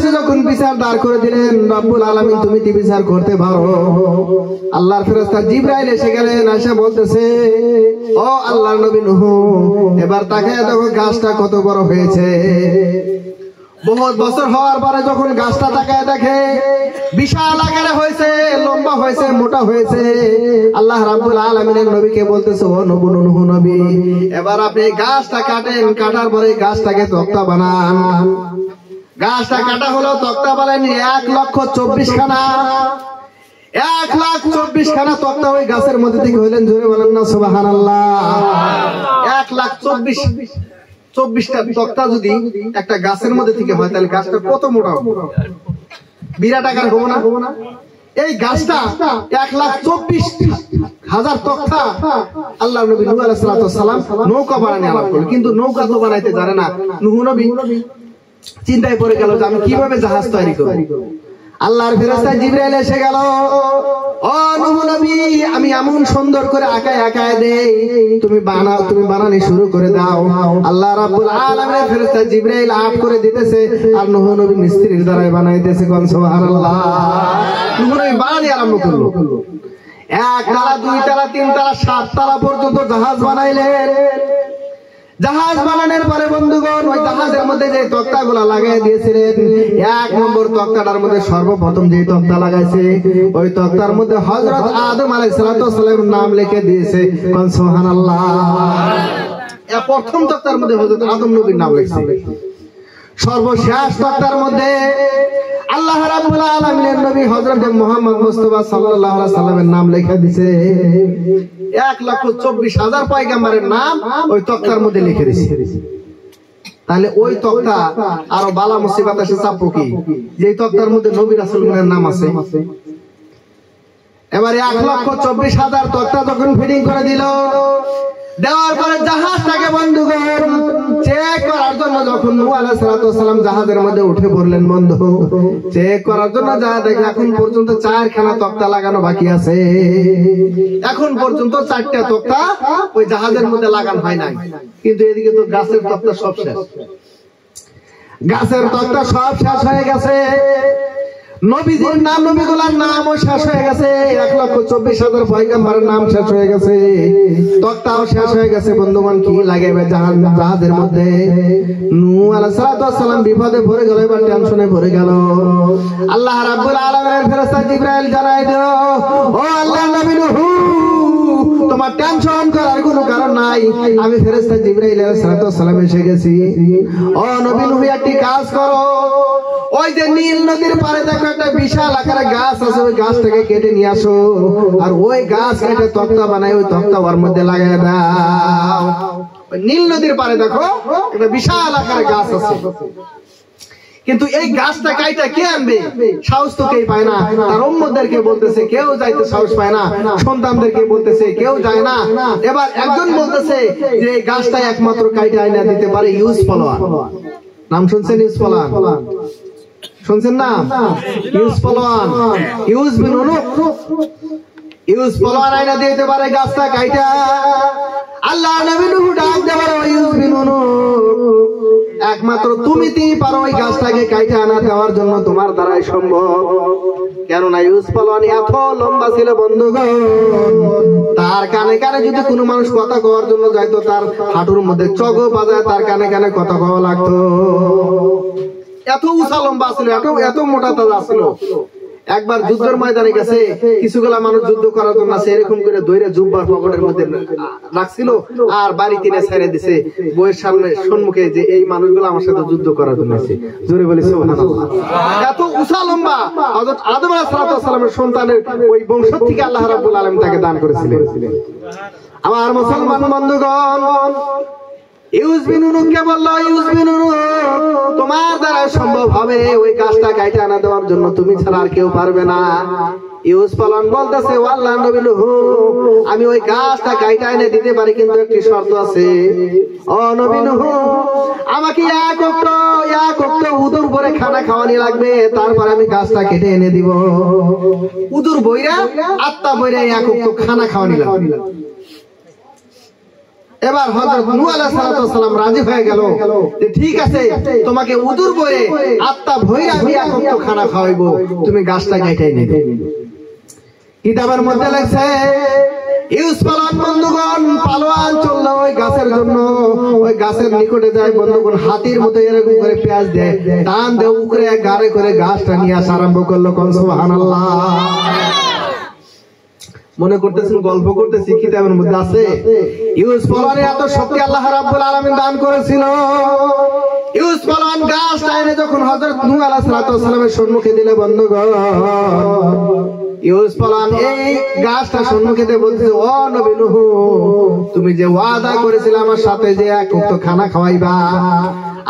বসে যখন বিচার দাঁড় করে দিলেন, রব্বুল আলামিন তুমি কি বিচার করতে পারো? আল্লাহর ফেরেশতা জিবরাইল এসে গেলেন, এসে বলতেছে, ও আল্লাহর নবী নূহ, এবার তাকায় দেখো গাছটা কত বড় হয়েছে। বহুত বছর হওয়ার পরে যখন গাছটা তাকায় দেখে বিশাল আকারে হয়েছে, লম্বা হয়েছে, মোটা হয়েছে। আল্লাহ রাব্বুল আলামিনের নবীকে বলতেছে, ও নূহ নবী, এবার আপনি গাছটা কাটেন, কাটার পরে গাছটাকে তক্তা বানান। গাছটা কাটা হলো, তক্তা বানান 1,24,000 খানা। 1,24,000 খানা তক্তা ওই গাছের মধ্যে থেকে হইলেন। জোরে বলেন না সুবহানাল্লাহ। 1,24,000টা তক্তা যদি একটা গাছের মধ্যে থেকে হয়, তাহলে গাছটা কত মোটা হবে? বিরাট আকার হবে না? এই গাছটা 1,24,000 তক্তা আল্লাহ নবী নূহ আলাইহিস সালাম নৌকা বানাতে আরম্ভ করলেন। কিন্তু নৌকা তো বানাইতে জানে না। নূহ নবী চিন্তায় পড়ে গেল যে আমি কিভাবে জাহাজ তৈরি করব। আল্লাহর ফেরেশতা জিবরাইল এসে গেল, ও নূহ নবী, আমি এমন সুন্দর করে আঁকায় দেই, তুমি বানানি শুরু করে দাও। আল্লাহ রাব্বুল আলামিনের ফেরেশতা জিবরাইল আর্ট করে দিতেছে, আর নূহ নবী মিস্ত্রির দ্বারাই বানাইতেছে। কোন সুবহানাল্লাহ। নূহ নবী বানানি আরম্ভ করলো। 1 তলা, 2 তলা, 3 তলা, 7 তলা পর্যন্ত জাহাজ বানাইলেন। জাহাজ বানানোর পরে বন্ধুগণ, ওই জাহাজের মধ্যে যে তক্তাগুলা লাগাই দিয়েছিলেন, 1 নম্বর তক্তাটার মধ্যে সর্বপ্রথম যে তক্তা লাগাইছে, ওই তক্তার মধ্যে হযরত আদম আলাইহিস সালামের নাম লিখে দিয়েছে। সুবহানাল্লাহ। এই প্রথম তক্তার মধ্যে হযরত আদম নবীর নাম লিখছে। সর্বশেষ তক্তার মধ্যে আল্লাহ রাব্বুল আলামিনের নবী হযরত মুহাম্মদ মুস্তাফা সাল্লাল্লাহু আলাইহি সাল্লামের নাম লিখে দিয়েছে। 1,24,000 পয়গম্বরের নাম ওই তক্তার মধ্যে লিখে দিয়েছে। তাহলে ওই তক্তা আরো বালা মুসিবত এসে চাপো কি, যে তক্তার মধ্যে নবী রাসূলগণের নাম আছে। এবারে 1,24,000 তক্তা যখন ফিটিং করে দিল, দেওয়ার পরে জাহাজটাকে বন্ধুগণ চেক করার জন্য যখন নূহ আলাইহিস সালাম জাহাজের মধ্যে উঠে পড়লেন, বন্ধু চেক করার জন্য যা দেখে এখন পর্যন্ত 4খানা তক্তা লাগানো বাকি আছে। এখন পর্যন্ত 4টা তক্তা ওই জাহাজের মধ্যে লাগানো হয় নাই। কিন্তু এদিকে তো গাছের তক্তা সব শেষ। গাছের তক্তা সব শেষ হয়ে গেছে। নবীজির নাম, নবীগুলার নামও শেষ হয়ে গেছে। 1,24,000 পয়গম্বরের নাম শেষ হয়ে গেছে, তক্তাও শেষ হয়ে গেছে। বন্ধুগণ, কি লাগাবে জাহাজের মধ্যে? নূহ আলাইহিস সালাম বিপদে পড়ে গেল, এবার টেনশনে পড়ে গেল। আল্লাহ রাব্বুল আলামিনের ফেরেশতা জিবরাইল জানাই দিল, ও আল্লাহর নবী নূহ, তোমার টেনশন করার কোনো কারণ নাই। আমি ফেরেশতা জিবরাইল আলাইহিস সালাম এসে গেছি। ও নবী নূহ, একটি কাজ করো, ওই যে নীল নদীর পাড়ে দেখো একটা বিশাল আকারের গাছ আছে, ওই গাছটাকে কেটে নিয়ে আসো, আর ওই গাছ কেটে তক্তা বানায় ওই তক্তা ওর মধ্যে লাগাই দাও। নীল নদীর পাড়ে দেখো একটা বিশাল আকারের গাছ আছে, কিন্তু এই গাছটা কাইটা কে আনবে? সাহস তো কেউ পায় না। তার উম্মতদেরকে বলতেছে, কেউ যাইতে সাহস পায় না। সন্তানদেরকে বলতেছে, কেউ যায় না। এবার একজন বলতেছে যে এই গাছটা একমাত্র কাইটা আইনা দিতে পারে ইউস ফলোয়ার। নাম শুনছেন? ইউস ফলোয়ার শুনছেন না? ইউস ফলোয়ার, ইউস বিন উনুক, ইউস ফলোয়ার আইনা দিতে পারে গাছটা কাইটা। আল্লাহ নবী নূহ ডাক দেবার, ইউস বিন উনুক, একমাত্র তুমি পারো ওই গাছটাকে কাইটা আনা দেওয়ার জন্য, তোমার দ্বারাই সম্ভব। কেননা ইউস ফলোয়ার এত লম্বা ছিল বন্ধুগণ, তার কানে কানে যদি কোনো মানুষ কথা কওয়ার জন্য যাইতো, তার হাঁটুর মধ্যে চগো বাজায় তার কানে কানে কথা কওয়া লাগতো। এত উঁচা লম্বা ছিল, এত মোটা তাজা ছিল। একবার যুদ্ধের ময়দানে গেছে, কিছুগুলা মানুষ যুদ্ধ করার জন্য এরকম করে দইরে জুব্বার পকেটের মধ্যে রাখছিল, আর বাড়ি কিনে ছেড়ে দিছে বইয়ের সামনে সম্মুখে, যে এই মানুষগুলো আমার সাথে যুদ্ধ করার জন্য আছে। জোরে বলি সুবহানাল্লাহ। এত উঁচা লম্বা হযরত আদম আলাইহিস সালামের সন্তানের ওই বংশ থেকে আল্লাহ রাব্বুল আলামিন তাকে দান করেছিলেন। আমার মুসলমান বন্ধুগণ, ইউস বিন উনুককে বলল, ইউস বিন উনুক, তোমার দ্বারা সম্ভব হবে ওই গাছটা কাইটা আনা দেওয়ার জন্য, তুমি ছাড়া আর কেউ পারবে না। ইউস ফলোয়ার বলতেছে, ও আল্লাহর নবী নূহ, আমি ওই গাছটা কাইটা এনে দিতে পারি, কিন্তু একটি শর্ত আছে। ও নবী নূহ, আমাকে এক ওয়াক্ত উদুর ভরে খানা খাওয়ানি লাগবে, তারপর আমি গাছটা কেটে এনে দিব। উদুর বইরা, আত্মা বইরা এক ওয়াক্ত খানা খাওয়ানি লাগবে। এবার হযরত নূহ আলাইহিস সালাম রাজি হয়ে গেল যে ঠিক আছে তোমাকে উদুর বয়ে আত্মা ভইরা আমি একত্র খানা খাওয়াইবো, তুমি গাছটা কাটাই নেবে। কিতাবের মধ্যে লেখছে ইউসুফ আলাইহিস বন্ধুগণ পালোয়ান চলল ওই গাছের জন্য, ওই গাছের নিকটে যায় বন্ধুগণ হাতির মতো এরকম করে পেঁয়াজ দেয়, টান দিয়ে উপরে গাড়ে করে গাছটা নিয়ে আসা আরম্ভ করলো। কোন সুবহানাল্লাহ। মনে করতেছেন গল্প করতেছি, কিতাবের মধ্যে আছে। ইউসুফ আলাইহিস এত শক্তি আল্লাহ রাব্বুল আলামিন দান করেছিল। ইউসুফ আলাইহিস গাছটা এনে যখন হযরত নূহ আলাইহিস সালামের সম্মুখে দিলে বন্ধুগণ, ইউসুফ আলাইহিস এই গাছটা সম্মুখে দিয়ে বলতেছে, ও নবী নূহ, তুমি যে ওয়াদা করেছিলে আমার সাথে যে এক ওয়াক্ত খানা খাওয়াইবা,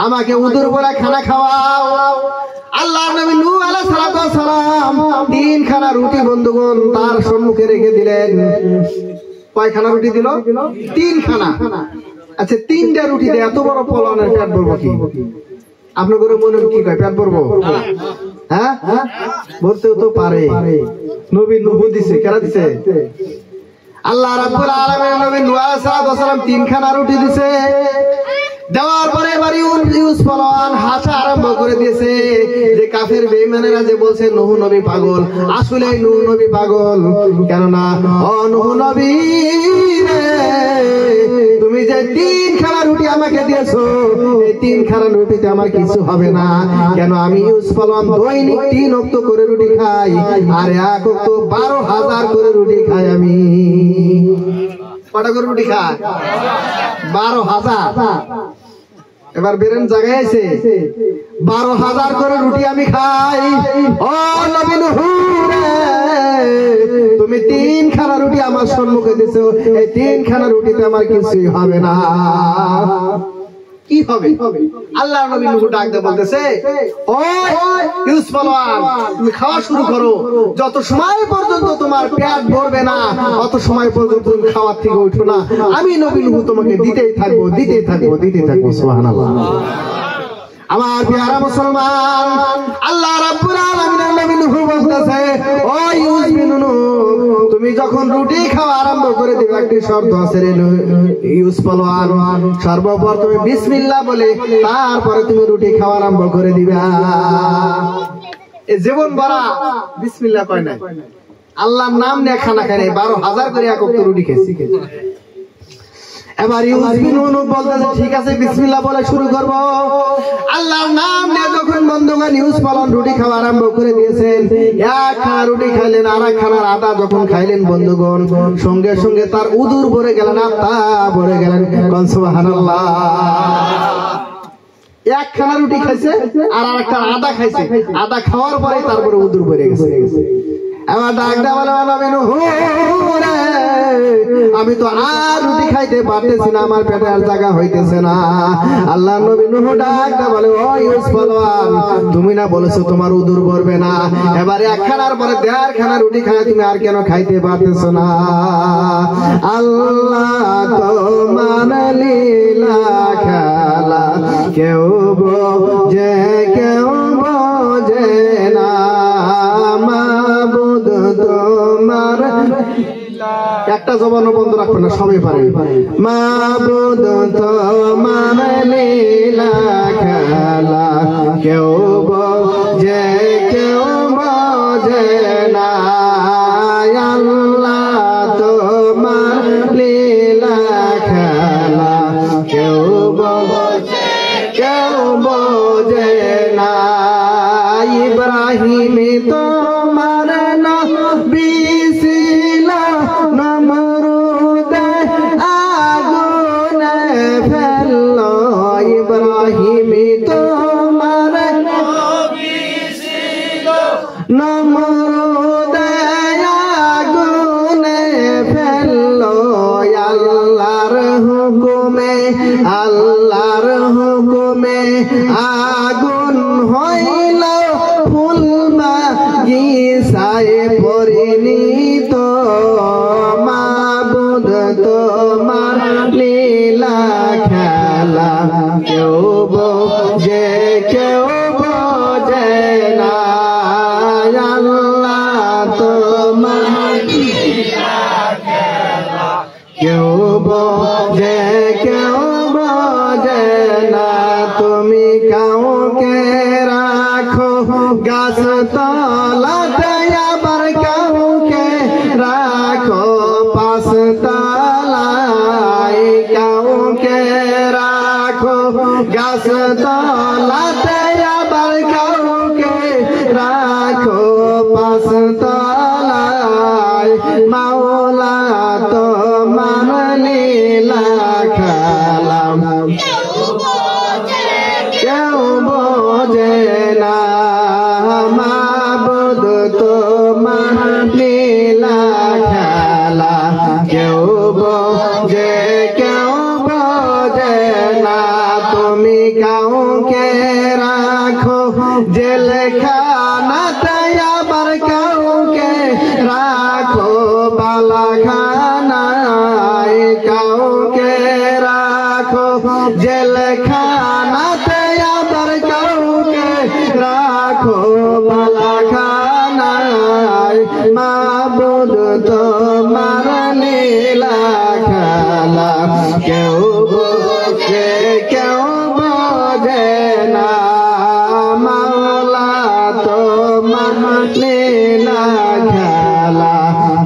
আমাকে উদুর বলে খানা খাওয়াও। আল্লাহর নবী নূহ আলাইহিস সালাম তিনখানা রুটি বন্ধুগণ তার সম্মুখে রেখে দিলেন। কয়খানা রুটি দিল? তিনখানা। আচ্ছা, তিনটা রুটি দিয়ে এত বড় পলানের পেট ভরবো কি? আপনার ঘরে মনে কি কয় পেট ভরবো? হ্যাঁ, ভরতেও তো পারে। নবী নূহ দিছে, কেন দিছে? আল্লাহ রাব্বুল আলামিন নবী নূহ আলাইহিস সালাম তিনখানা রুটি দিছে। দেওয়ার পরে এবার ইউসুফ আলাইহিস হাসা আরম্ভ করে দিয়েছে যে কাফের বেঈমানেরা যে বলছে নূহ নবী পাগল, আসলে নূহ নবী পাগল। কেননা ও নূহ নবী রে, তুমি যে তিনখানা রুটি আমাকে দিয়েছো, এই তিনখানা রুটিতে আমার কিছু হবে না। কেন আমি ইউসুফ আলাইহিস দৈনিক 3 ওয়াক্ত করে রুটি খাই, আর এক ওয়াক্ত 12,000 করে রুটি খাই আমি। কটা করে রুটি খায়? 12,000। এবার বেরেন জায়গায় আছে 12,000 করে রুটি আমি খাই। ও নবী নূহ রে, তুমি তিনখানা রুটি আমার সম্মুখে দিছো, এই তিনখানা রুটিতে আমার কিছুই হবে না। কি হবে? আল্লাহর নবী নূহ ডাক দিয়ে বলতেছে, ও ইউসুফ আলাইহিস, তুমি খাওয়া শুরু করো। যত সময় পর্যন্ত তোমার পেট ভরবে না, অত সময় পর্যন্ত তুমি খাওয়া থেকে উঠো না। আমি নবী নূহ তোমাকে দিতেই থাকবো, দিতেই থাকবো, দিতেই থাকবো। সুবহানাল্লাহ। আমার প্রিয় মুসলমান, আল্লাহ রাব্বুল আলামিন নবী নূহ বলতেছে, ও ইউসুফ নূহ, তুমি যখন রুটি খাওয়া আরম্ভ করে দিবে, একটি শর্ত আছে রে ইউসুফ আলাইহিস, সর্বপ্রথম তুমি বিসমিল্লাহ বলে তারপরে তুমি রুটি খাওয়া আরম্ভ করে দিবা। এই জীবন ভরা বিসমিল্লাহ কয় না, আল্লাহর নাম নিয়ে খানা খায়, 12,000 করে এক ওয়াক্ত রুটি খেয়েছি। এবার ইউসুফ নূহ বলতেছে, ঠিক আছে বিসমিল্লাহ বলে শুরু করব। আল্লাহর নাম নিয়ে যখন বন্ধুগণ ইউসুফ আলাইহিস রুটি খাওয়া আরম্ভ করে দিয়েছেন, এক খানা রুটি খাইলেন, আর এক খানার আধা যখন খাইলেন বন্ধুগণ, সঙ্গে সঙ্গে তার উদুর ভরে গেলেন, আত্মা ভরে গেলেন। কোন সুবহানাল্লাহ। এক খানা রুটি খাইছে আর আরেকটা আধা খাইছে, আধা খাওয়ার পরে তারপরে উদুর ভরে গেছে। এবার ডাকটা বলে, নবী নূহ রে, আমি তো আর রুটি খাইতে পারতেছি না, আমার পেটে আর জায়গা হইতেছে না। আল্লাহ নবী নূহ ডাকটা বলে, ও ইউসুফ আলাইহিস, তুমি না বলেছো তোমার উদুর ভরবে না, এবারে একখানার পরে 1.5 খানা রুটি খায় তুমি আর কেন খাইতে পারতেছো না? আল্লাহ তোমার লীলা খেলা কেউ বোঝে, কেউ বোঝে না, মাবুদ তোমার। একটা জবানও বন্ধ রাখবে না, সবাই পারে। মাবুদ তোমার লীলা খেলা কেউ বোঝে, কেউ বোঝে না, আল্লাহ তোমার লীলা খেলা কেউ বোঝে, কেউ বোঝে না। ইব্রাহিম তোমার নবী ছিল, নমরুদ আগুনে ফেললো। ইব্রাহিম তোমার গাছ তলাতে আবার কাউকে রাখো পাশ তলায়, কাউকে রাখো গাছ তলাতে আবার কাউকে রাখো পাশ তলায়, মাওলা তোমার লীলা খেলা কেউ বোঝে না, মাবুদ তোমার লীলা খেলা কেউ বোঝে না, তুমি কাউকে রাখো জেলখানাতে আবার কাউকে রাখো বালাখানায়, কাউকে রাখো জেলখানাতে আবার কাউকে রাখো বালাখানায়, মাবুদ তোমার লীলা খেলা কেউ বোঝে না, মাওলা তোমার লীলা খেলা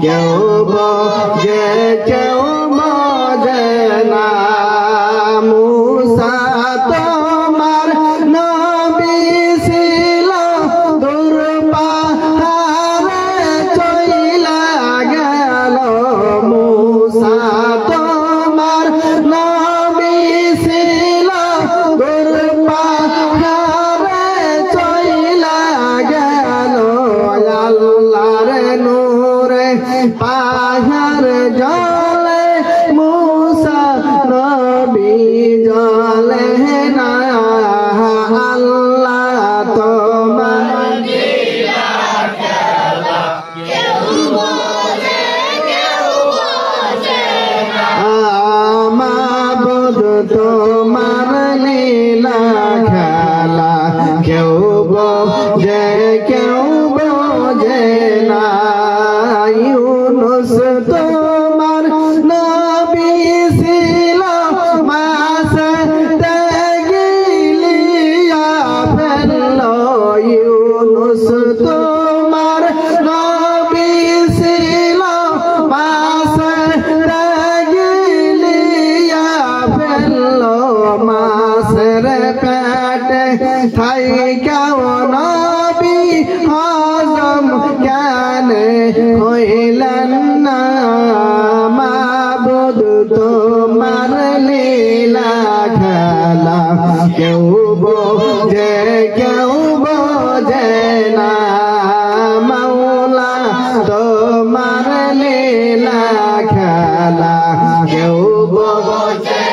কেউ বোঝে না। মুসা তোমার নবী ছিল দূর পাহাড়ে চইলা গেল, মুসা তোমার নবী ছিল দূর পাহাড়ে চইলা গেল, আল্লাহর নূরে পাহাড় জলে মুসা নবী জলে না, আল্লাহ তোমার মাবুদ তোমার লীলা খেলা কেউ বোঝে না, ইউনুস তোমার নবী ছিল মাছেতে গিলিয়া ফেলল, ইউনুস তোমার নবী ছিল মাছেতে গিলিয়া ফেলল, মাছের পেটে থাইকাও নবী হজম কেন হইলেন না, মাবুদ তোমার লীলা খেলা কেউ বোঝে না, মাওলা তোমার লীলা খেলা কেউ বোঝে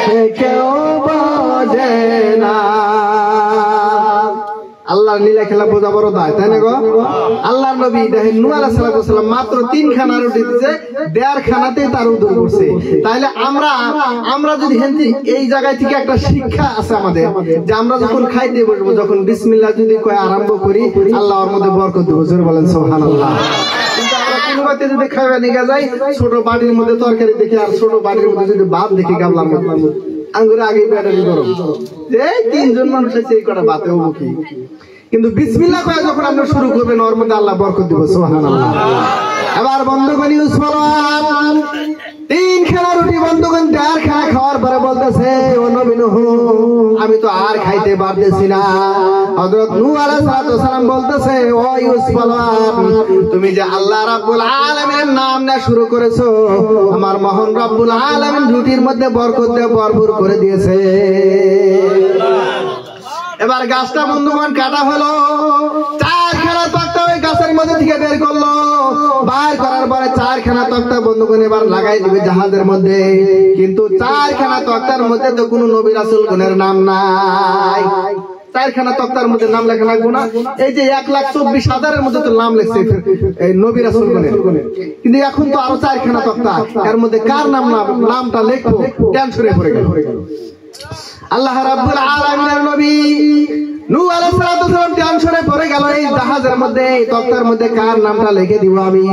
না। আল্লাহর লীলা খেলা বোঝা বড় দায়, তাই না গো? আল্লাহর নবী দেখেন নূহ আলাইহিস সালাম মাত্র 3 খানা রুটি দিতে 1.5 খানাতে তার উদর করছে। তাহলে আমরা যদি এই জায়গায় থেকে একটা শিক্ষা আছে আমাদের, যে আমরা যখন খাইতে বসবো, যখন বিসমিল্লাহ যদি কয় আরম্ভ করি, আল্লাহ ওর মধ্যে বরকত দেব। জোরে বলেন সুবহানাল্লাহ। কিন্তু আমরা কোনোবাতে যদি খাইবা নিয়ে যাই, ছোট বাটির মধ্যে তরকারি দেখি আর ছোট বাটির মধ্যে যদি ভাত দেখি গামলার মধ্যে, আঙ্গুরে আগে ব্যাটারি গরম, যে 3 জন মানুষ আছে এই কটা ভাতে হবো কি? কিন্তু বিসমিল্লাহ কয়ে যখন আমরা শুরু করবেন, ওর মধ্যে আল্লাহ বরকত দিব। সুবহানাল্লাহ। এবার বন্ধুগণ ইউজ ফলোয়ার 3 খানা রুটি বন্ধুগণ 4 খানা খাওয়ার পরে বলতেছে, ও নবী নূহ আমি তো আর খাইতে পারতেছি না। হযরত নূহ আলাইহিস সালাম বলতেছে, ও ইউজ ফলোয়ার তুমি যে আল্লাহ রাব্বুল আলামিনের নাম না শুরু করেছো, আমার মহান রাব্বুল আলামিন রুটির মধ্যে বরকত দিয়ে ভরপুর করে দিয়েছে। এবার গাছটা বন্ধুগণ কাটা হলো, 4 খানা তক্তা ওই গাছের মধ্যে থেকে বের করলো। বার করার পরে 4 খানা তক্তা বন্ধুগণ এবার লাগাই দিবে জাহাজের মধ্যে। কিন্তু 4 খানা তক্তার মধ্যে তো কোনো নবী রাসূলগণের নাম নাই। 4 খানা তক্তার মধ্যে নাম লেখা লাগবে না? এই যে 1,24,000-এর মধ্যে তো নাম লেখছে এই নবী রাসূলগণের, কিন্তু এখন তো আরো 4 খানা তক্তা, এর মধ্যে কার নামটা লিখবো টেনশনে পড়ে গেল। আল্লাহ রাব্বুল আলামিনের নবী নূহ আলাইহিস সালাম টেনশনে পড়ে গেল, এই জাহাজের মধ্যে এই তক্তার মধ্যে কার নামটা লিখে দিব আমি।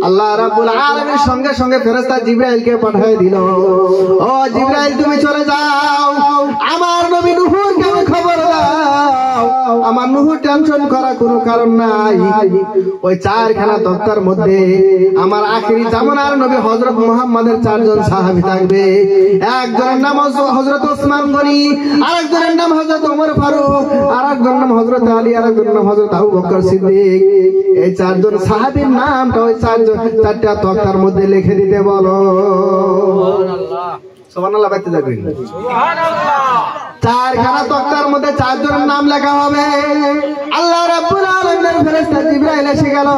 আল্লাহ রাব্বুল আলামিন সঙ্গে সঙ্গে ফেরেশতা জিবরাইলকে পাঠিয়ে দিল, ও জিবরাইল তুমি চলে যাও, আমার নবী নূহকে খবর দাও, আমার নুহু টেনশন করা কোনো কারণ নাই। ওই চারখানা তক্তার মধ্যে আমার আখিরি জামানার নবী হযরত মুহাম্মাদের চারজন সাহাবী থাকবে। একজনের নাম হযরত ওসমান গনি, আরেকজনের নাম হযরত ওমর ফারুক, আরেকজনের নাম হযরত আলী, আরেকজনের নাম হযরত আবু বকর সিদ্দিক। এই চারজন সাহাবীর নামটা ওই চারটা তক্তার মধ্যে লিখে দিতে বলো। সুবহানাল্লাহ বাইতে যাবেন। চারখানা তক্তার মধ্যে চারজনের নাম লেখা হবে। আল্লাহ রাব্বুল আলামিনের ফেরেশতা জিবরাইল এসে গেল।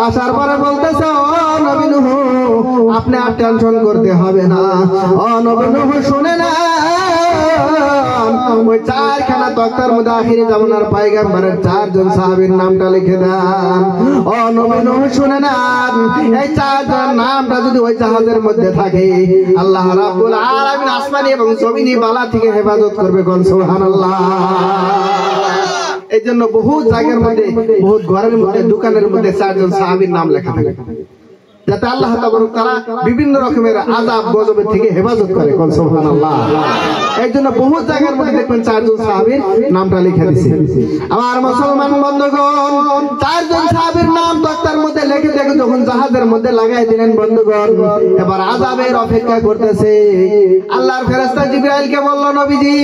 আসার পরে বলতেছে, ও নবী নূহ, আপনি আর টেনশন করতে হবে না। ও নবী নূহ, শুনে না, ওই চারখানা তক্তার মধ্যে আখিরি জামানার পয়গম্বরের চারজন সাহাবীর নামটা লিখে দেন। ও নবী নূহ, শুনে না, এই চারজন নামটা যদি ওই জাহাজের মধ্যে থাকে, আল্লাহ রাব্বুল আলামিন আসমানি এবং জমিনি বালা থেকে হেফাজত করবে। কোন সুবহানাল্লাহ। এই জন্য বহু জায়গার মধ্যে, বহু ঘরের মধ্যে, দোকানের মধ্যে চারজন সাহাবীর নাম লেখা থাকে, যাতে আল্লাহ তাআলা বিভিন্ন রকমের আযাব গজবের থেকে হেফাজত করে। কোন সুবহানাল্লাহ। এই জন্য বহু জায়গার মধ্যে দেখবেন চারজন সাহাবীর নামটা লিখে দিয়েছে। আমার মুসলমান বন্ধুগণ, চারজন সাহাবীর নাম তক্তার মধ্যে লিখে দেখে যখন জাহাজের মধ্যে লাগাই দিলেন বন্ধুগণ, এবার আযাবের অপেক্ষা করতেছে। আল্লাহর ফেরেশতা জিবরাইলকে বলল, নবীজি,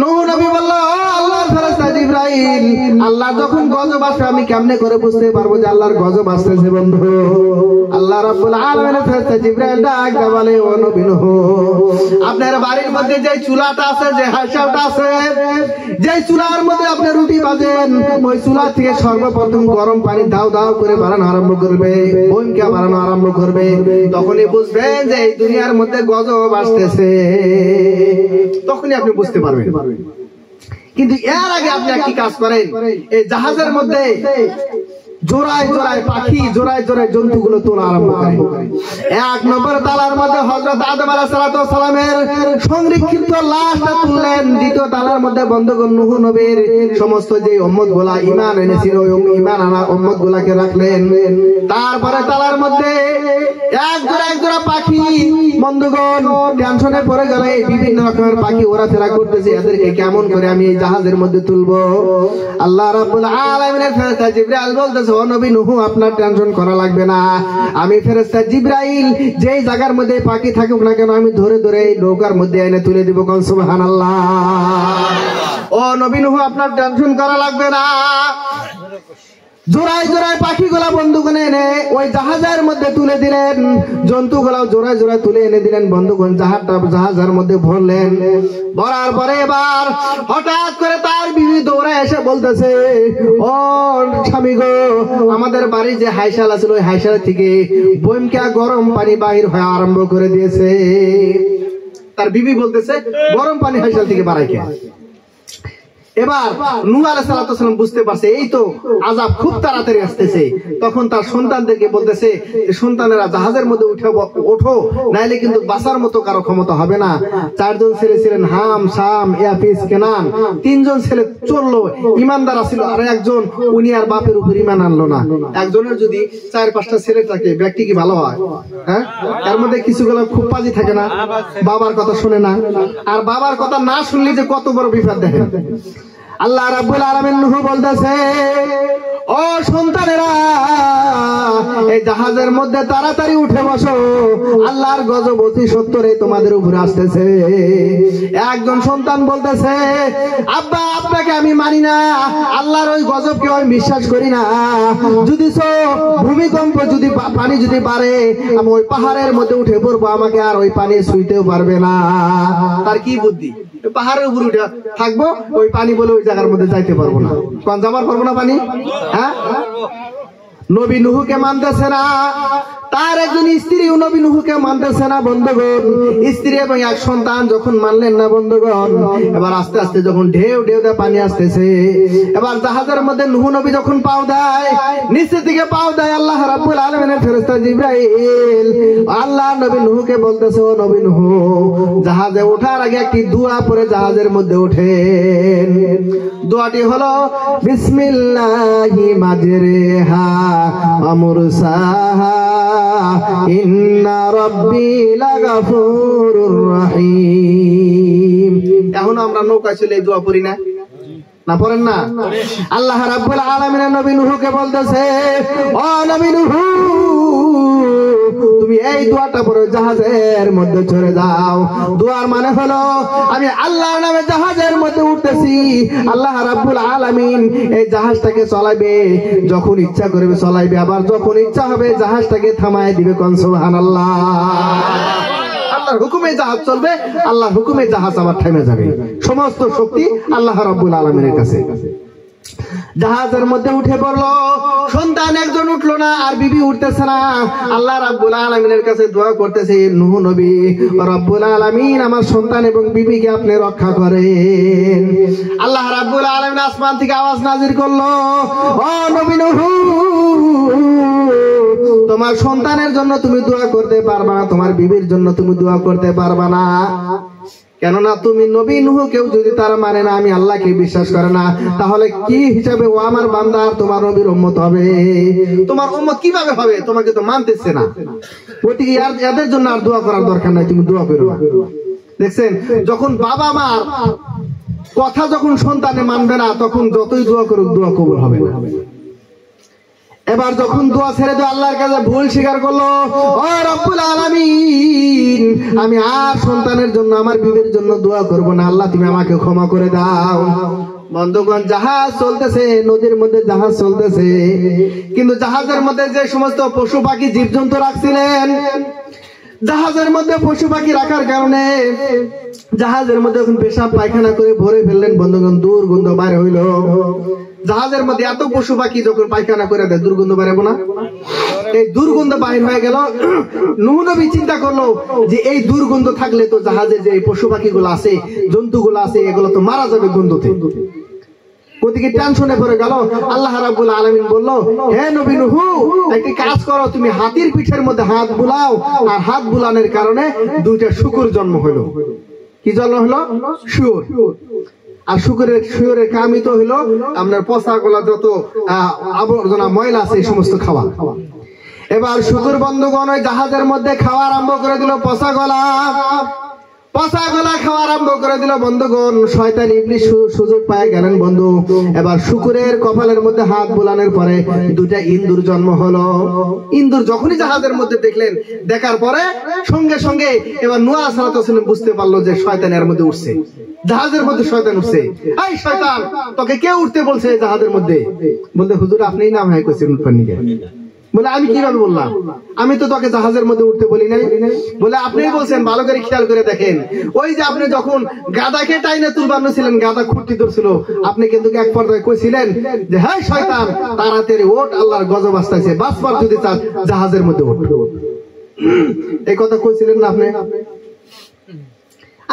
নূহ নবী বলল, আল্লাহর ফেরেশতা জিবরাইল, আল্লাহ যখন গজব আসে আমি কেমনে করে বুঝতে পারবো যে আল্লাহর গজব আসতেছে? বন্ধু, আল্লাহ রাব্বুল আলামিনের ফেরেশতা জিবরাইল ডাক দিয়ে বলে, ও নবী নূহ, আপনার বাড়ির মধ্যে যে চুলাটা আছে, যে হাঁসটা আছে, যে চুলার মধ্যে আপনি রুটি ভাজেন, ওই চুলা থেকে সর্বপ্রথম গরম পানি দাও দাও করে বানানো আরম্ভ করবে, বইমকা বানানো আরম্ভ করবে। তখনই বুঝবেন যে এই দুনিয়ার মধ্যে গজব আসতেছে, তখনই আপনি বুঝতে পারবেন। কিন্তু এর আগে আপনি কি কাজ করেন? এই জাহাজের মধ্যে জোড়ায় জোড়ায় পাখি, জোড়ায় জোড়ায় জন্তুগুলো তোলা আরম্ভ করে। এক নম্বর তালার মধ্যে হযরত আদম আলাইহিস সালামের সংরক্ষিত লাশটা তুললেন। দ্বিতীয় তালার মধ্যে বন্ধুগণ নূহ নবীর সমস্ত যে উম্মত গুলা ঈমান এনেছিল, ওই ঈমান আনা উম্মত গুলাকে রাখলেন। তারপরে তালার মধ্যে এক জোড়া পাখি, বন্ধুগণ টেনশনে পড়ে গেল, বিভিন্ন রকমের পাখি ওড়াফেরা করতেছে, এদেরকে কেমন করে আমি এই জাহাজের মধ্যে তুলবো? আল্লাহ রাব্বুল আলামিনের ফেরেশতা জিবরাইল বলতেছে, ও নবী নূহ, আপনার টেনশন করা লাগবে না। আমি ফেরেশতা জিবরাইল যেই জায়গার মধ্যে পাখি থাকুক না কেন, আমি ধরে ধরে এই নৌকার মধ্যে এনে তুলে দিব। কোন সুবহানাল্লাহ। ও নবী নূহ, আপনার টেনশন করা লাগবে না। জোড়ায় জোড়ায় পাখিগুলা বন্ধুগণ এনে ওই জাহাজের মধ্যে তুলে দিলেন, জন্তুগুলাও জোড়ায় জোড়ায় তুলে এনে দিলেন। বন্ধুগণ জাহাজের মধ্যে ভরলেন। ভরার পরে এবার হঠাৎ করে তার বিবি দৌড়ে এসে বলতেছে, ও স্বামী গো, আমাদের বাড়ি যে হাইশাল আছিল, ওই হাইশাল থেকে বইমকা গরম পানি বাহির হয়ে আরম্ভ করে দিয়েছে। তার বিবি বলতেছে, গরম পানি হাইশাল থেকে বাড়াই কে? এবার নূহ আলাইহিস সালাম বুঝতে পারছে এই তো আযাব খুব তাড়াতাড়ি আসতেছে। তখন তার সন্তানদেরকে বলতেছে, সন্তানেরা জাহাজের মধ্যে ওঠো, নাইলে কিন্তু বাঁচার মতো কারো ক্ষমতা হবে না। চারজন ছেলে ছিলেন, হাম, শাম, ইয়াফিস, কেনান। তিনজন ছেলে চললো, ইমানদার ছিল, আর একজন উনি আর বাপের উপর ইমান আনলো না। একজনের যদি 4-5টা ছেলে থাকে, ব্যক্তি কি ভালো হয়? হ্যাঁ, এর মধ্যে কিছুগুলো খুব পাজি থাকে না, বাবার কথা শুনে না। আর বাবার কথা না শুনলে যে কত বড় বিপদ দেখেন। আল্লাহ রাব্বুল আলামিন নূহ বলতেছে, ও সন্তানেরা, এই জাহাজের মধ্যে তাড়াতাড়ি উঠে বসো, আল্লাহর গজব অতি সত্বরে তোমাদের উপরে আসতেছে। একজন সন্তান বলতেছে, আব্বা, আপনাকে আমি মানি না, আল্লাহর ওই গজবকে আমি বিশ্বাস করি না। যদি ভূমিকম্প, যদি পানি যদি বাড়ে, আমি ওই পাহাড়ের মধ্যে উঠে পড়বো, আমাকে আর ওই পানি ছুঁইতেও পারবে না। তার কি বুদ্ধি? পাহাড়ের উপরে উঠে থাকবো, ওই পানি বলে ওই জায়গার মধ্যে যাইতে পারবো না। কোন যাবার পারবো না পানি? হ্যাঁ, নবী নূহকে মানতেছে না, তার একজন স্ত্রী নবী নূহকে মানতেছে না। বন্ধুগণ, স্ত্রী এবং এক সন্তান যখন মানলেন না বন্ধুগণ, এবার আস্তে আস্তে যখন ঢেউ ঢেউ দিয়ে পানি আসতেছে, এবার জাহাজের মধ্যে নূহ নবী যখন পাও দেয়, নিচে থেকে পাও দেয়, আল্লাহ রাব্বুল আলামিনের ফেরেশতা জিবরাইল আল্লাহ নবী নূহকে বলতেছে, ও নবী নূহ, জাহাজে ওঠার আগে একটি দোয়া পড়ে জাহাজের মধ্যে ওঠেন। দোয়াটি হলো, বিসমিল্লাহি মাজরিহা ওয়া মুরসাহা ইন্না রাব্বি লাগাফুরুর রহিম। এখন আমরা নৌকা চলে এই দোয়া পড়ি না? না পড়েন না? আল্লাহ রাব্বুল আলামিন নবী নূহকে বলতেছে, ও নবী নূহ, তুমি এই দোয়াটা পড়ো, জাহাজের মধ্যে চড়ে যাও। দোয়ার মানে হলো আমি আল্লাহর নামে জাহাজের মধ্যে উঠতেছি, আল্লাহ রাব্বুল আলামিন এই জাহাজটাকে চলাইবে, যখন ইচ্ছা করবে চলাইবে, আবার যখন ইচ্ছা হবে জাহাজটাকে থামায় দিবে। কোন সুবহানাল্লাহ। আল্লাহর হুকুমে জাহাজ চলবে, আল্লাহর হুকুমে জাহাজ আবার থেমে যাবে। সমস্ত শক্তি আল্লাহ রাব্বুল আলামিনের কাছে। জাহাজের মধ্যে উঠে পড়লো, সন্তান একজন উঠলো না, আর বিবি উঠতেছে না। আল্লাহ রাব্বুল আলামিনের কাছে দোয়া করতেছে, নূহ নবী, রাব্বুল আলামিন আমার সন্তান এবং বিবিকে আপনি রক্ষা করেন। আল্লাহ রাব্বুল আলামিন আসমান থেকে আওয়াজ নাজির করলো, ও নবী নূহ, তোমার সন্তানের জন্য তুমি দোয়া করতে পারবা না, তোমার বিবির জন্য তুমি দোয়া করতে পারবা না। কেননা তুমি নবী নূহ কেউ যদি তারা মানে না, আমি আল্লাহকে বিশ্বাস করে না, তাহলে কি হিসাবে ও আমার বান্দা আর তোমার নবীর উম্মত হবে? তোমার উম্মত কিভাবে হবে? তোমাকে তো মানতেছে না। ওদিকে এদের জন্য আর দোয়া করার দরকার নাই, তুমি দোয়া করো। দেখছেন, যখন বাবা মার কথা যখন সন্তানে মানবে না, তখন যতই দোয়া করুক দোয়া কবুল হবে না। এবার যখন দোয়া ছেড়ে দিয়ে আল্লাহর কাছে ভুল স্বীকার করলো, ও রব্বুল আলামিন, আমি আর সন্তানের জন্য আমার বিবির জন্য দোয়া করব না, আল্লাহ তুমি আমাকে ক্ষমা করে দাও। বন্ধুগণ, জাহাজ চলতেছে, নদীর মধ্যে জাহাজ চলতেছে, কিন্তু জাহাজের মধ্যে যে সমস্ত পশু পাখি জীবজন্তু রাখছিলেন, জাহাজের মধ্যে পশু পাখি রাখার কারণে জাহাজের মধ্যে এখন পেশাব পায়খানা করে ভরে ফেললেন। বন্ধুগণ, দুর্গন্ধ বাইরে হইল। জাহাজের মধ্যে এত পশু পাখি যখন পায়খানা করে দেয়, দুর্গন্ধ বেরোবো না? এই দুর্গন্ধ বাহির হয়ে গেল। নূহ নবী চিন্তা করলো যে এই দুর্গন্ধ থাকলে তো জাহাজে যে পশু পাখিগুলো আছে, জন্তুগুলো আছে, এগুলো তো মারা যাবে গন্ধতে। ওদিকে টেনশনে পড়ে গেল। আল্লাহ রাব্বুল আলামিন বলল, হে নবী নূহ, একটি কাজ করো, তুমি হাতির পিঠের মধ্যে হাত বুলাও, আর হাত বুলানোর কারণে দুইটা শুকর জন্ম হলো। কি জন্ম হলো? শুয়োর। আর শুয়োরের কামই তো হলো আপনার পচা গলা যত আবর্জনা ময়লা আছে এই সমস্ত খাওয়া। এবার শুকুর বন্ধুগণ ওই জাহাজের মধ্যে খাওয়া আরম্ভ করে দিল, পচা গলা খাওয়া আরম্ভ করে দিল। বন্ধুগণ, শয়তান ইবলিস সুযোগ পায় গেলেন বন্ধু। এবার শুকুরের কপালের মধ্যে হাত বুলানোর পরে দুটা ইন্দুর জন্ম হলো। ইন্দুর যখনই জাহাজের মধ্যে দেখলেন, দেখার পরে সঙ্গে সঙ্গে এবার নূহ আলাইহিস সালাম বুঝতে পারলো যে শয়তানের মধ্যে উঠছে, জাহাজের মধ্যে শয়তান উঠছে। এই শয়তান, তোকে কে উঠতে বলছে জাহাজের মধ্যে? বলতে, হুজুর আপনিই নাম হাই করেছেন উঠপানিকে। বলে, আমি কিভাবে বললাম? আমি তো তোকে জাহাজের মধ্যে উঠতে বলি নাই। বলে, আপনিই বলছেন, ভালো করে খেয়াল করে দেখেন। ওই যে আপনি যখন গাদাকে টাইনে তুলবানো ছিলেন, গাদা খুঁটি ধরছিল, আপনি কিন্তু এক পর্যায়ে কইছিলেন যে, হ্যাঁ শয়তান, তাড়াতাড়ি ওঠ, আল্লাহর গজব আসতেছে, বাঁচবার যদি চাস জাহাজের মধ্যে ওঠ। এই কথা কইছিলেন না আপনি?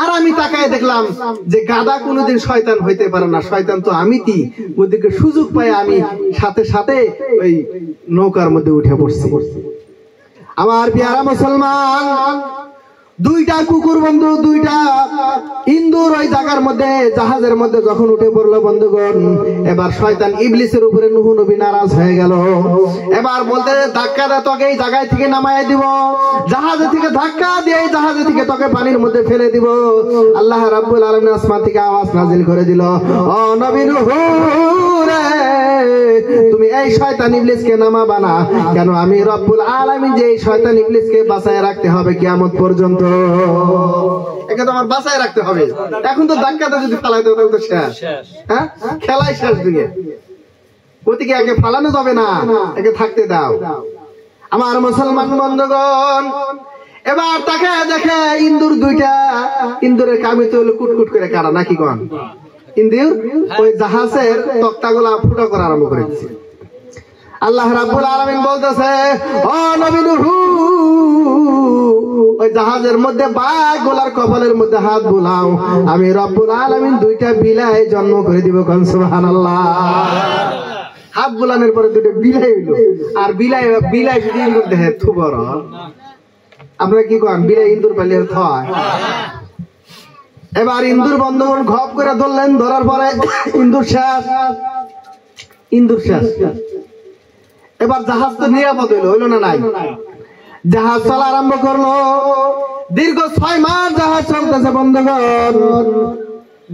আর আমি তাকায় দেখলাম যে গাদা কোনোদিন শয়তান হইতে পারে না, শয়তান তো আমি। ওদিকে সুযোগ পাই আমি সাথে সাথে ওই নৌকার মধ্যে উঠে পড়ছি। আমার পেয়ারা মুসলমান, দুইটা কুকুর বন্ধু, দুইটা ইন্দুর ওই জায়গার মধ্যে জাহাজের মধ্যে যখন উঠে পড়লো বন্ধুগণ, এবার শয়তান ইবলিসের উপরে নূহ নবী নারাজ হয়ে গেল। এবার বলতে, ধাক্কা দে, তোকে এই জায়গায় থেকে নামায় দিব, জাহাজে থেকে ধাক্কা দিয়ে জাহাজে থেকে তোকে পানির মধ্যে ফেলে দিব। আল্লাহ রাব্বুল আলামিন আসমান থেকে আওয়াজ নাজিল করে দিল, ও নবী নূহ রে, তুমি এই শয়তান ইবলিসকে নামাবা না। কেন? আমি রব্বুল আলামিন যে এই শয়তান ইবলিসকে বাঁচায় রাখতে হবে কিয়ামত পর্যন্ত। একে তো আমার বাঁচায় রাখতে হবে। এখন তো ধাক্কাটা যদি ফালাই দেয় তাহলে তো শেষ। হ্যাঁ, খেলাই শেষ দুনিয়া। ওদিকে একে ফালানো যাবে না, একে থাকতে দাও। আমার মুসলমান বন্ধুগণ, এবার তাকে দেখে ইন্দুর দুইটা, ইন্দুরের কামি তো হলো কুটকুট করে কাটা, নাকি কোন? ইন্দুর ওই জাহাজের তক্তাগুলা ফুটো করা আরম্ভ করেছে। আল্লাহ রাব্বুল আলামিন বলতেছে, ও নবী নূহ, ওই জাহাজের মধ্যে বাঘ গোলার কপালের মধ্যে হাত বুলাও, আমি রব্বুল আলামিন দুইটা বিলাই জন্ম করে দিব। কোন সুবহানাল্লাহ। হাত বুলানোর পরে দুটো বিলাই হইল। আর বিলাই যদি ইন্দুর দেখে থুবর, আপনারা কি করেন? বিলাই ইন্দুর পাইলে থয়। এবার ইন্দুর বন্ধুগণ ঘপ করে ধরলেন, ধরার পরে ইন্দুর শেষ, ইন্দুর শেষ। এবার জাহাজ তো নিরাপদ হইলো না? নাই। জাহাজ চলা আরম্ভ করলো। দীর্ঘ 6 মাস জাহাজ চলতেছে বন্ধুগণ।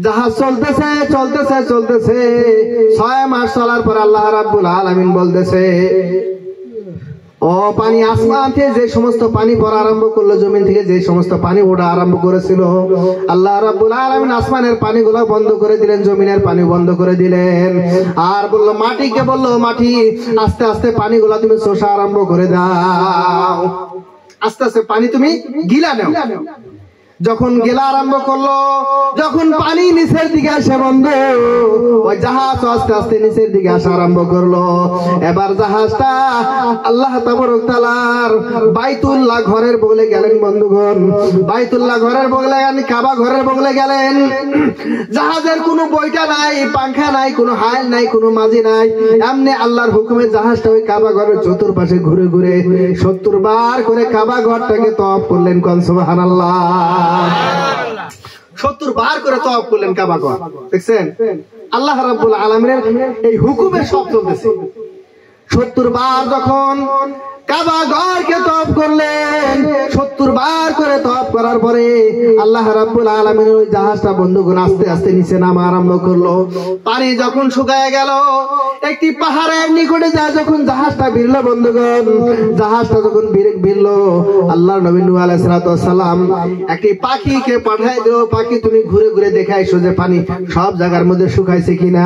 জাহাজ চলতেছে চলতেছে চলতেছে 6 মাস চলার পর আল্লাহ রাব্বুল আলামিন বলতেছে, ও পানি, আসমান থেকে যে সমস্ত পানি পড়া আরম্ভ করলো, জমিন থেকে যে সমস্ত পানি ওঠা আরম্ভ করেছিল, আল্লাহ রাব্বুল আলামিন আসমানের পানিগুলো বন্ধ করে দিলেন, জমিনের পানি বন্ধ করে দিলেন। আর বললো মাটিকে, বললো মাটি আস্তে আস্তে পানিগুলো তুমি শোষা আরম্ভ করে দাও, আস্তে আস্তে পানি তুমি গিলা নাও। যখন গেলা আরম্ভ করলো, যখন পানি নিচের দিকে আসে বন্ধু, ওই জাহাজ আস্তে আস্তে নিচের দিকে আসা আরম্ভ করলো। এবার জাহাজটা আল্লাহ তাবারক তাআলার বাইতুল্লাহ ঘরের বগলে গেলেন বন্ধুগণ, বাইতুল্লাহ ঘরের বগলে গেলেন, কাবা ঘরের বগলে গেলেন। জাহাজের কোনো বইটা নাই, পাংখা নাই, কোনো হাইল নাই, কোনো মাঝি নাই, এমনি আল্লাহর হুকুমে জাহাজটা ওই কাবা ঘরের চতুর্পাশে ঘুরে ঘুরে 70 বার করে কাবা ঘরটাকে তওয়াফ করলেন। কোন সুবহানাল্লাহ। 70 বার করে তওয়াফ করলেন কাবা ঘর। দেখছেন আল্লাহ রাব্বুল আলামিনের এই হুকুমে সব চলতেছে। 70 বার যখন কাবা ঘরকে তওয়াফ করলেন, 70 বার করে তওয়াফ করার পরে আল্লাহ রাব্বুল আলামিন ওই জাহাজটা বন্ধুগণ আস্তে আস্তে নিচে নামা আরম্ভ করলো। পানি যখন শুকায় গেল, একটি পাহাড়ের নিকটে যায় যখন জাহাজটা ভিড়লো বন্ধুগণ, জাহাজটা যখন ভিড়লো, আল্লাহর নবী নূহ আলাইহিস সালাতু ওয়াস সালাম একটি পাখিকে পাঠায় দিল, পাখি তুমি ঘুরে ঘুরে দেখাইছো যে পানি সব জায়গার মধ্যে শুকাইছে কিনা,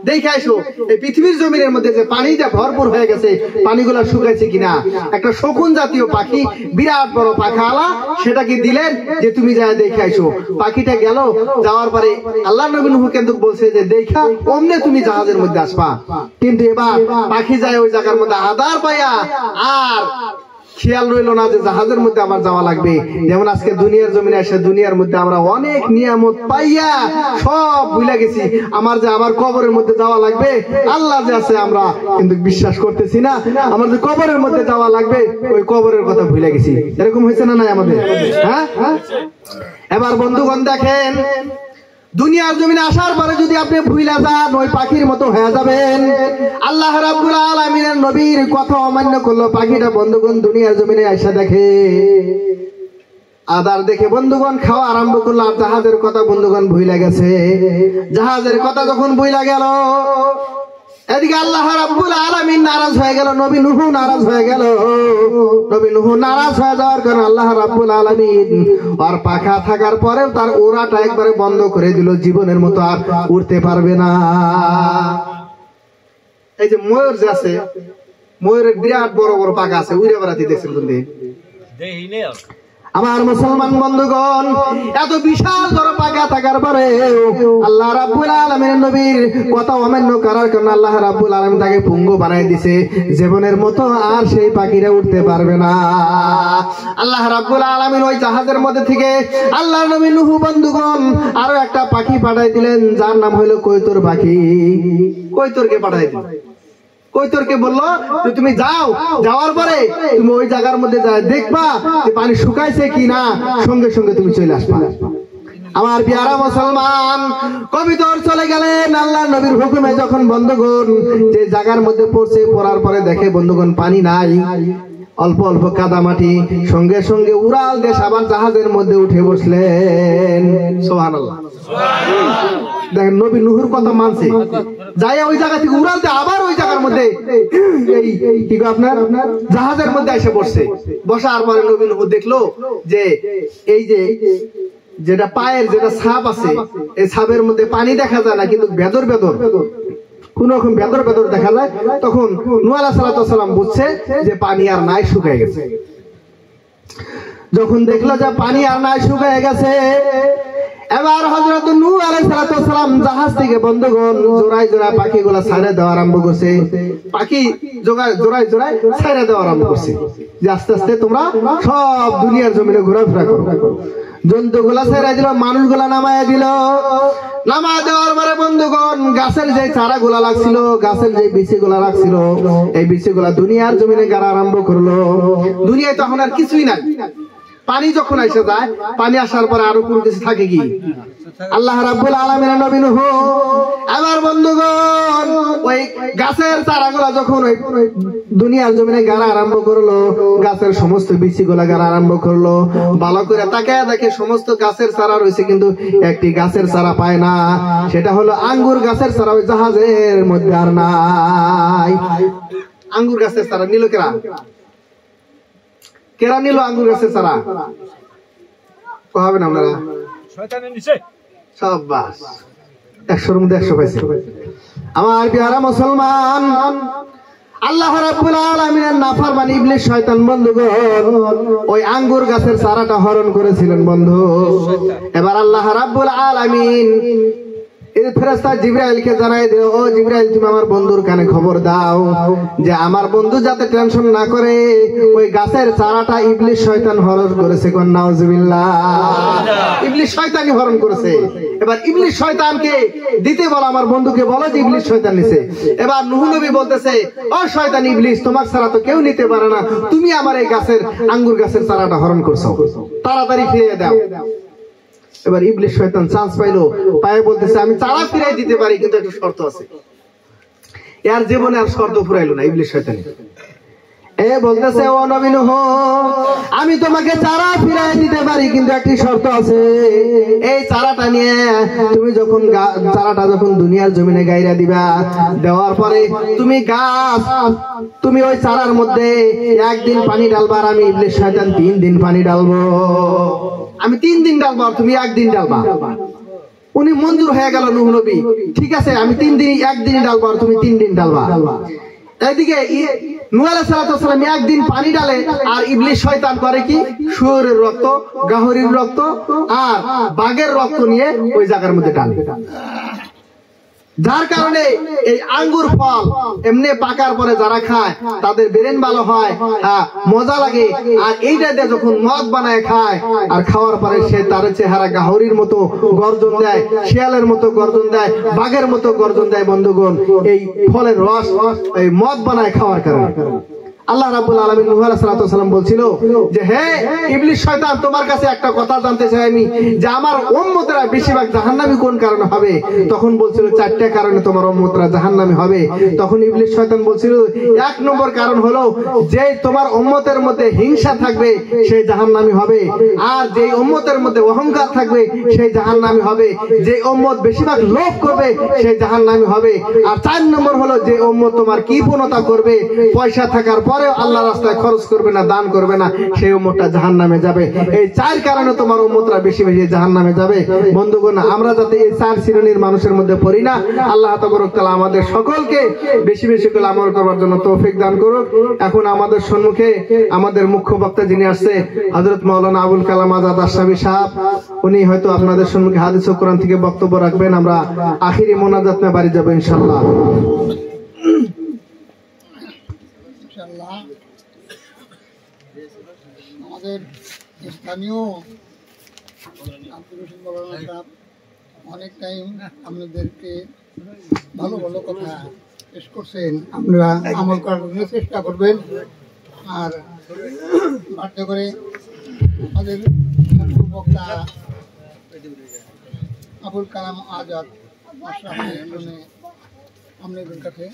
দেখাইছো এই পৃথিবীর জমিনের মধ্যে যে পানিটা ভরপুর হয়ে গেছে, পানিগুলো শুকাইছে কিনা। একটা শকুন জাতীয় পাখি, বিরাট বড় পাখাওয়ালা, সেটাকে দিলেন যে তুমি যা দেখাইছো। পাখিটা গেল, যাওয়ার পরে আল্লাহ নবী নূহ কিন্তু বলছে যে দেখা অমনে তুমি জাহাজের মধ্যে আসবা। কিন্তু এবার পাখি যায় ওই জায়গার মধ্যে আদার পাইয়া আর খেয়াল রইল না যে জাহাজের মধ্যে আবার যাওয়া লাগবে। যেমন আজকে দুনিয়ার জমিনে এসে দুনিয়ার মধ্যে আমরা অনেক নিয়ামত পাইয়া সব ভুলে গেছি, আমার যে আমার কবরের মধ্যে যাওয়া লাগবে, আল্লাহ যে আছে আমরা কিন্তু বিশ্বাস করতেছি না, আমার যে কবরের মধ্যে যাওয়া লাগবে ওই কবরের কথা ভুলে গেছি। এরকম হয়েছে না নাই আমাদের? হ্যাঁ। এবার বন্ধুগণ দেখেন, দুনিয়ার জমিনে আসার পরে যদি আপনি ভুইলা যান, ওই পাখির মতো হয়ে যাবেন। আল্লাহ রাব্বুল আলামিনের নবীর কথা অমান্য করলো পাখিটা বন্ধুগণ, দুনিয়ার জমিনে এসে দেখে আদার দেখে বন্ধুগণ খাওয়া আরম্ভ করলো। আর জাহাজের কথা বন্ধুগণ ভুইলা গেছে। জাহাজের কথা যখন ভুইলা গেল, এদিকে আল্লাহ রাব্বুল আলামিন নারাজ হয়ে গেল, নবী নূহ নারাজ হয়ে গেল। নবী নূহ নারাজ হয়ে যাওয়ার কারণে আল্লাহ রাব্বুল আলামিন আর পাখা থাকার পরেও তার ওড়াটা একবারে বন্ধ করে দিল, জীবনের মতো আর উড়তে পারবে না। এই যে ময়ূর যে আছে, ময়ূরের বিরাট বড় বড় পাখা আছে, উড়ে বেড়াতে দেখছেন বন্ধু। আমার মুসলমান বন্ধুগণ, এত বিশাল বড় পাখা থাকার পরে আল্লাহ রাব্বুল আলামিনের নবীর কথা অমান্য করার কারণে আল্লাহ রাব্বুল আলামিন তাকে পঙ্গু বানাই দিয়েছে, জীবনের মতো আর সেই পাখিরা উঠতে পারবে না। আল্লাহ রাব্বুল আলামিন ওই জাহাজের মধ্যে থেকে আল্লাহর নবী নূহ বন্ধুগণ আরো একটা পাখি পাঠাই দিলেন, যার নাম হলো কৈতর পাখি। কৈতরকে পাঠাই দিলেন। কৈতরকে বললো তুমি যাও, যাওয়ার পরে তুমি ওই জায়গার মধ্যে দেখবা যে পানি শুকাইছে কিনা, সঙ্গে সঙ্গে তুমি চলে আসবা। আমার প্যারা মুসলমান, কবিতর চলে গেলেন আল্লাহ নবীর হুকুমে। যখন বন্ধুগণ যে জায়গার মধ্যে পড়ছে, পড়ার পরে দেখে বন্ধুগণ পানি নাই, অল্প অল্প কাদা মাটি, সঙ্গে সঙ্গে উড়াল দেশ আবার জাহাজের মধ্যে উঠে বসলেন। সুবহানাল্লাহ। দেখেন নবী নূহর কথা মানছে, যাই ওই জায়গা থেকে উড়ালতে আবার ওই জায়গার মধ্যে কি আপনার জাহাজের মধ্যে এসে বসছে। বসার পরে নবী নূহ দেখলো যে এই যে যেটা পায়ের যেটা ছাপ আছে, এই ছাপের মধ্যে পানি দেখা যায় না, কিন্তু বেদর বেদর কোন রকম বেদর বেদর দেখা যায়। তখন নূহ আলাইহিস সালাম বুঝছে যে পানি আর নাই, শুকিয়ে গেছে। যখন দেখলো যে পানি আর নাই, শুকিয়ে গেছে, এবার হযরত নূহ আলাইহিস সালাম জাহাজ থেকে বন্ধুগণ জোড়ায় জোড়ায় পাখিগুলা ছাড়ে দেওয়া আরম্ভ করছে। পাখি জোড়ায় জোড়ায় ছাড়ে দেওয়া আরম্ভ করছে যে আস্তে আস্তে তোমরা সব দুনিয়ার জমিনে ঘোরাফেরা করো। জন্তুগুলা ছেড়ে দিল, মানুষগুলা নামায় দিল। নামা দেওয়ার পরে বন্ধুগণ গাছের যে চারা গুলা লাগছিল, গাছের যে বিচি গুলা লাগছিল, এই বিচি গুলা দুনিয়ার জমিনে গাড়া আরম্ভ করলো। দুনিয়ায় তখন আর কিছুই নাই। পানি যখন এসে যায়, পানি আসার পরে আরো কোনো কিছু থাকে কি? আল্লাহ রাব্বুল আলামিনের নবী নূহ এবার বন্ধুগণ ওই গাছের চারাগুলা যখন ওই দুনিয়ার জমিনে গাড়া আরম্ভ করলো, গাছের সমস্ত বিচিগুলা গাড়া আরম্ভ করলো, ভালো করে তাকায় দেখে সমস্ত গাছের চারা রয়েছে, কিন্তু একটি গাছের চারা পায় না। সেটা হলো আঙ্গুর গাছের চারা, ওই জাহাজের মধ্যে আর নাই। আঙ্গুর গাছের চারা নিল কেরা? কেরা নিল আঙ্গুর গাছের চারা? কহাবেন আপনারা? সব বাস 100-র মধ্যে 100 পাইছে। আমার প্যারা মুসলমান, আল্লাহ রাব্বুল আলামিনের নাফরমানি ইবলিস শয়তান বন্ধুগণ ওই আঙ্গুর গাছের চারাটা হরণ করেছিলেন বন্ধু। এবার আল্লাহ রাব্বুল আলামিন এই ফেরেশতা জিবরাইলকে জানাই দিল, ও জিবরাইল তুমি আমার বন্ধুর কানে খবর দাও যে আমার বন্ধু যাতে টেনশন না করে, ওই গাছের চারাটা ইবলিস শয়তান হরণ করেছে। কোন নাউজুবিল্লাহ, ইবলিস শয়তানই হরণ করেছে। এবার ইবলিস শয়তানকে দিতে বলো, আমার বন্ধুকে বলো যে ইবলিস শয়তান নিছে। এবার নূহ নবী বলতেছে, ও শয়তান ইবলিস, তোমার ছাড়া তো কেউ নিতে পারে না, তুমি আমার এই গাছের আঙ্গুর গাছের চারাটা হরণ করছো, তাড়াতাড়ি ফিরিয়ে দাও। এবার ইবলিস শয়তান চান্স পাইলো, পায়ে বলতেছে আমি চারা ফিরাই দিতে পারি, কিন্তু একটা শর্ত আছে। এর জীবনে আর শর্ত ফুরাইলো না ইবলিস শয়তান। বলতেছে, ও নবী নূহ, আমি তোমাকে চারা ফিরাই দিতে পারি, কিন্তু একটি শর্ত আছে। এই চারাটা নিয়ে তুমি যখন চারাটা যখন দুনিয়ার জমিনে গাইরা দিবা, দেওয়ার পরে তুমি গাছ, তুমি ওই চারার মধ্যে 1 দিন পানি ঢালবা, আর আমি ইবলিস শয়তান 3 দিন পানি ঢালবো। আমি 3 দিন ঢালবো, আর তুমি 1 দিন ঢালবা। উনি মঞ্জুর হয়ে গেল নূহ নবী, ঠিক আছে আমি 3 দিন 1 দিন ঢালবো, আর তুমি 3 দিন ঢালবা। এদিকে নূহ আলাইহিস সালাম 1 দিন পানি ঢালে, আর ইবলিস শয়তান করে কি, শুয়োরের রক্ত, গাহরির রক্ত আর বাঘের রক্ত নিয়ে ওই জায়গার মধ্যে ঢালে। যার কারণে এই আঙ্গুর ফল এমনি পাকার পরে যারা খায় তাদের ব্রেন ভালো হয়, মজা লাগে। আর এইটা দিয়ে যখন মদ বানায় খায়, আর খাওয়ার পরে সে তার চেহারা গাহরির মতো গর্জন দেয়, শিয়ালের মতো গর্জন দেয়, বাঘের মতো গর্জন দেয়। বন্ধুগণ, এই ফলের রস এই মদ বানায় খাওয়ার কারণে আল্লাহ রাব্বুল আলামিন নূহ আলাইহিস সালাম বলছিল যে, হে ইবলিস শয়তান, তোমার কাছে একটা কথা জানতে চাই আমি, যে আমার উম্মতরা বেশিরভাগ জাহান্নামী কোন কারণে হবে? তখন বলছিল 4টা কারণে তোমার উম্মতরা জাহান্নামী হবে। তখন ইবলিস শয়তান বলছিল 1 নম্বর কারণ হলো যে তোমার উম্মতের মধ্যে হিংসা থাকবে সে জাহান্নামী হবে, আর যে উম্মতের মধ্যে অহংকার থাকবে সেই জাহান্নামী হবে, যে উম্মত বেশিরভাগ লোভ করবে সেই জাহান্নামী হবে, আর 4 নম্বর হলো যে উম্মত তোমার কৃপণতা করবে, পয়সা থাকার পরে আল্লাহর রাস্তায় খরচ করবে না, দান করবে না, সেই উম্মতটা জাহান্নামে যাবে। এই 4 কারণে তোমার উম্মতরা বেশি বেশি জাহান্নামে যাবে। বন্ধুগণ, আমরা যাতে এই 4 শ্রেণীর মানুষের মধ্যে পড়ি না, আল্লাহ তাবারক তাআলা আমাদের সকলকে বেশি বেশি করে আমল করার জন্য তৌফিক দান করুক। এখন আমাদের সম্মুখে আমাদের মুখ্য বক্তা যিনি আসছে, হযরত মাওলানা আবুল কালাম আজাদ আশরাফি সাহেব, উনি হয়তো আপনাদের সম্মুখে হাদিস ও কোরআন থেকে বক্তব্য রাখবেন। আমরা আখিরি মোনাজাত নিয়ে বাড়ি যাব ইনশাআল্লাহ। আমাদের স্থানীয় অনেক টাইম আপনাদেরকে ভালো ভালো কথা পেশ করছেন, আপনারা আমল করার জন্য চেষ্টা করবেন। আর বাধ্য করে আমাদের বক্তা আবুল কালাম আজাদ আপনাদের কাছে